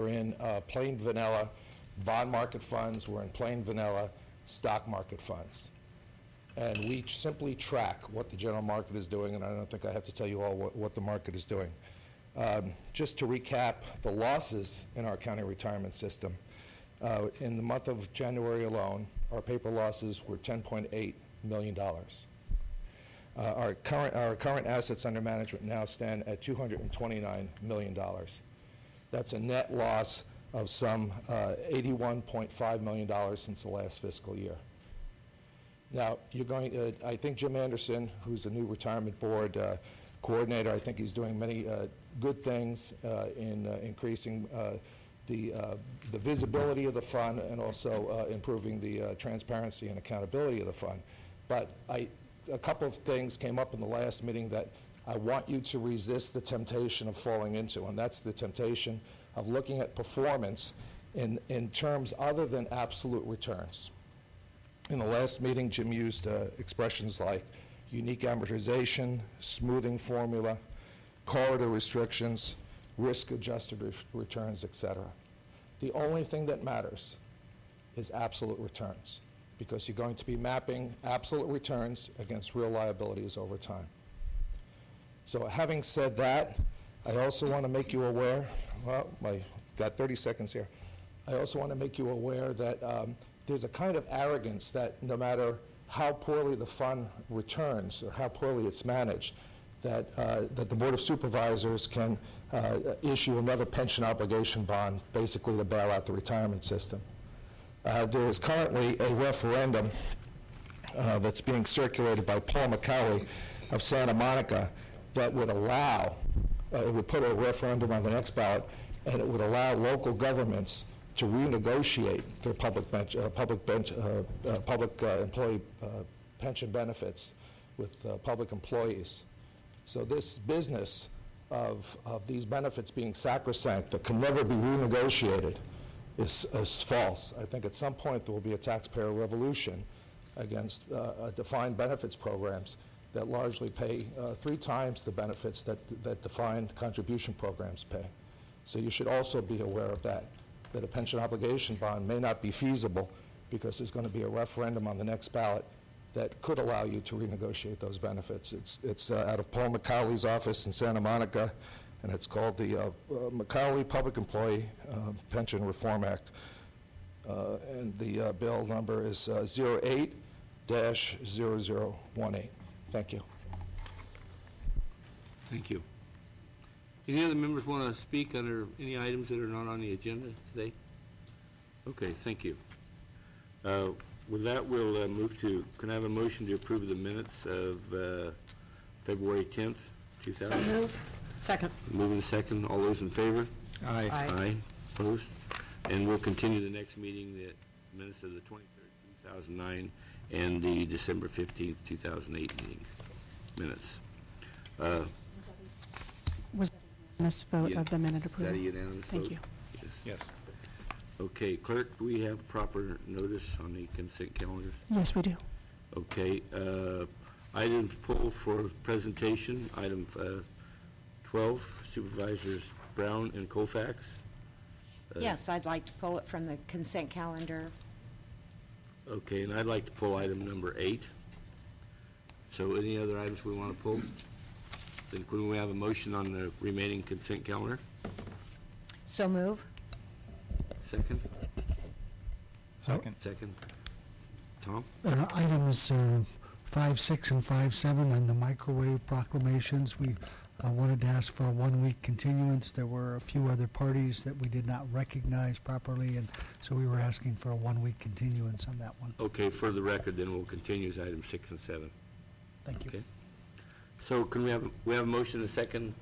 We're in plain vanilla bond market funds. We're in plain vanilla stock market funds. And we simply track what the general market is doing, and I don't think I have to tell you all what the market is doing. Just to recap the losses in our county retirement system, in the month of January alone, our paper losses were $10.8 million. Our current assets under management now stand at $229 million. That's a net loss of some $81.5 million since the last fiscal year. Now, you're going, I think Jim Anderson, who's the new retirement board coordinator, I think he's doing many good things in increasing the visibility of the fund and also improving the transparency and accountability of the fund. But a couple of things came up in the last meeting that I want you to resist the temptation of falling into, and that's the temptation of looking at performance in terms other than absolute returns. In the last meeting, Jim used expressions like unique amortization, smoothing formula, corridor restrictions, risk-adjusted returns, etc. The only thing that matters is absolute returns, because you're going to be mapping absolute returns against real liabilities over time. So having said that, I also want to make you aware, well, I got 30 seconds here. I also want to make you aware that there's a kind of arrogance that no matter how poorly the fund returns or how poorly it's managed, that the Board of Supervisors can issue another pension obligation bond, basically to bail out the retirement system. There is currently a referendum that's being circulated by Paul McCauley of Santa Monica that would allow, it would put a referendum on the next ballot, and it would allow local governments to renegotiate their public employee pension benefits with public employees. So this business of these benefits being sacrosanct that can never be renegotiated is false. I think at some point there will be a taxpayer revolution against defined benefits programs that largely pay 3 times the benefits that defined contribution programs pay. So you should also be aware of that a pension obligation bond may not be feasible because there's going to be a referendum on the next ballot that could allow you to renegotiate those benefits. It's out of Paul McCauley's office in Santa Monica, and it's called the McCauley Public Employee Pension Reform Act. And the bill number is 08-0018. Thank you. Thank you. Any other members want to speak under any items that are not on the agenda today? Okay, thank you. With that, we'll move to, can I have a motion to approve the minutes of February 10th, 2000? So move. Second. Moving second. All those in favor? Aye. Aye. Opposed? And we'll continue the next meeting, the minutes of the 23rd, 2009, and the December 15th, 2008 meetings minutes. Was that a unanimous vote of the minute approval? Is that a unanimous vote? Thank you. Yes. Yes. Okay, clerk, do we have proper notice on the consent calendars? Yes, we do. Okay, items pulled for presentation, item 12, Supervisors Brown and Colfax. Yes, I'd like to pull it from the consent calendar. Okay, and I'd like to pull item number 8. So any other items we want to pull? Then could we have a motion on the remaining consent calendar? So move. Second? Second. Second. Tom? Items 5, 6, and 5, 7 on the microwave proclamations. We wanted to ask for a 1-week continuance. There were a few other parties that we did not recognize properly, and so we were asking for a 1-week continuance on that one. Okay, for the record, then we'll continue as items 6 and 7. Thank you. Okay. So can we have a motion and a second?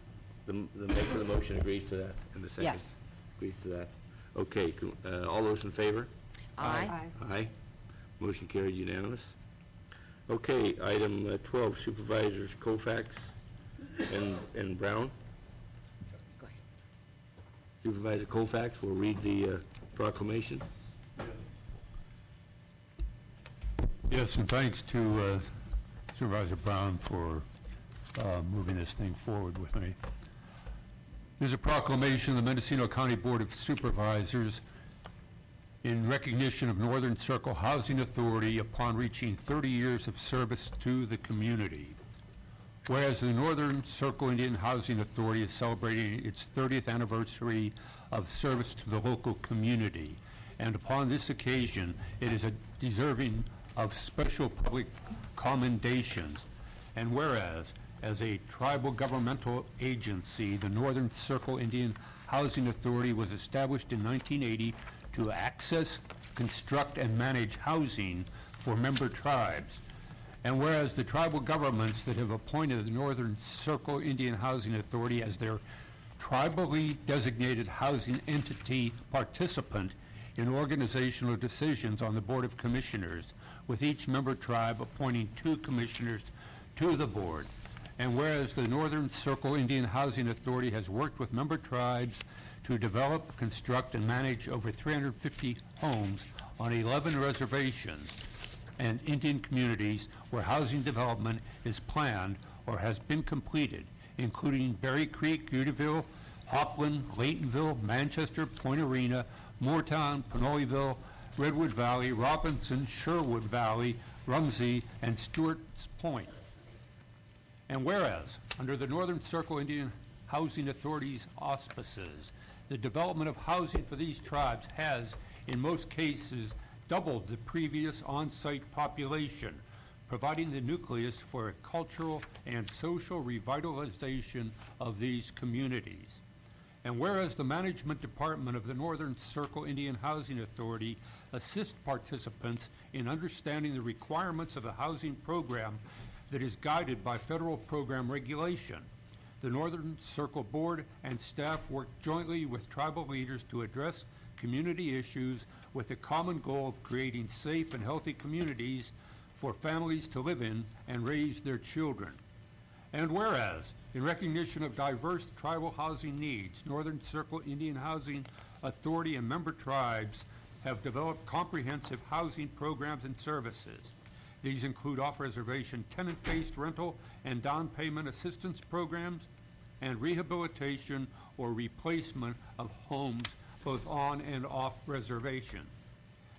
The maker of the motion agrees to that, and the second? Yes. Agrees to that. Okay, all those in favor? Aye. Aye. Motion carried unanimous. Okay, item 12, Supervisors Colfax and Brown. Go ahead. Supervisor Colfax will read the proclamation. Yes, and thanks to Supervisor Brown for moving this thing forward with me. There's a proclamation of the Mendocino County Board of Supervisors in recognition of Northern Circle Housing Authority upon reaching 30 years of service to the community. Whereas the Northern Circle Indian Housing Authority is celebrating its 30th anniversary of service to the local community, and upon this occasion, it is deserving of special public commendations. And whereas, as a tribal governmental agency, the Northern Circle Indian Housing Authority was established in 1980 to access, construct, and manage housing for member tribes. And whereas the tribal governments that have appointed the Northern Circle Indian Housing Authority as their tribally designated housing entity participant in organizational decisions on the Board of Commissioners, with each member tribe appointing 2 commissioners to the board. And whereas the Northern Circle Indian Housing Authority has worked with member tribes to develop, construct, and manage over 350 homes on 11 reservations and Indian communities where housing development is planned or has been completed, including Berry Creek, Utiville, Hopland, Laytonville, Manchester, Point Arena, Moortown, Pinoleville, Redwood Valley, Robinson, Sherwood Valley, Rumsey, and Stewart's Point. And whereas, under the Northern Circle Indian Housing Authority's auspices, the development of housing for these tribes has, in most cases, doubled the previous on-site population, providing the nucleus for a cultural and social revitalization of these communities. And whereas the Management Department of the Northern Circle Indian Housing Authority assists participants in understanding the requirements of a housing program that is guided by federal program regulation, the Northern Circle Board and staff work jointly with tribal leaders to address community issues with the common goal of creating safe and healthy communities for families to live in and raise their children. And whereas, in recognition of diverse tribal housing needs, Northern Circle Indian Housing Authority and member tribes have developed comprehensive housing programs and services. These include off-reservation tenant-based rental and down payment assistance programs and rehabilitation or replacement of homes both on and off reservation.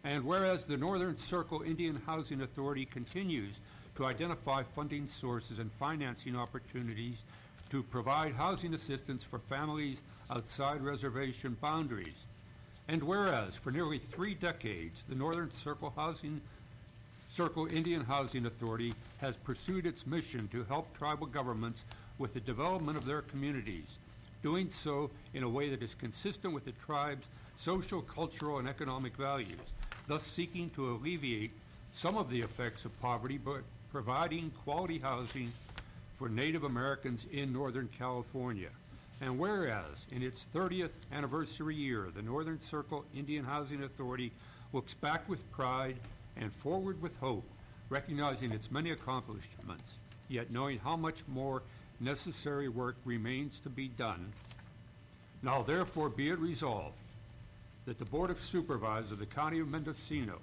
And whereas the Northern Circle Indian Housing Authority continues to identify funding sources and financing opportunities to provide housing assistance for families outside reservation boundaries. And whereas for nearly 3 decades, the Northern Circle Indian Housing Authority has pursued its mission to help tribal governments with the development of their communities, doing so in a way that is consistent with the tribe's social, cultural, and economic values, thus seeking to alleviate some of the effects of poverty by providing quality housing for Native Americans in Northern California. And whereas in its 30th anniversary year, the Northern Circle Indian Housing Authority looks back with pride and forward with hope, recognizing its many accomplishments, yet knowing how much more necessary work remains to be done. Now therefore be it resolved that the Board of Supervisors of the County of Mendocino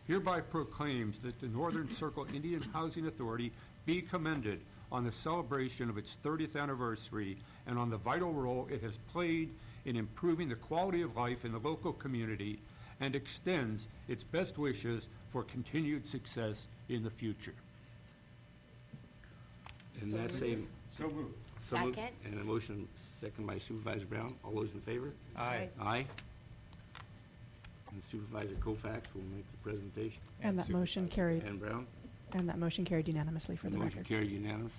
hereby proclaims that the Northern Circle Indian Housing Authority be commended on the celebration of its 30th anniversary and on the vital role it has played in improving the quality of life in the local community, and extends its best wishes for continued success in the future. And that's a... So moved. so moved. Second. And a motion second by Supervisor Brown. All those in favor? Aye. Aye. And Supervisor Koufax will make the presentation. And that motion carried, And Brown? and that motion carried unanimously for the Motion record. carried unanimous.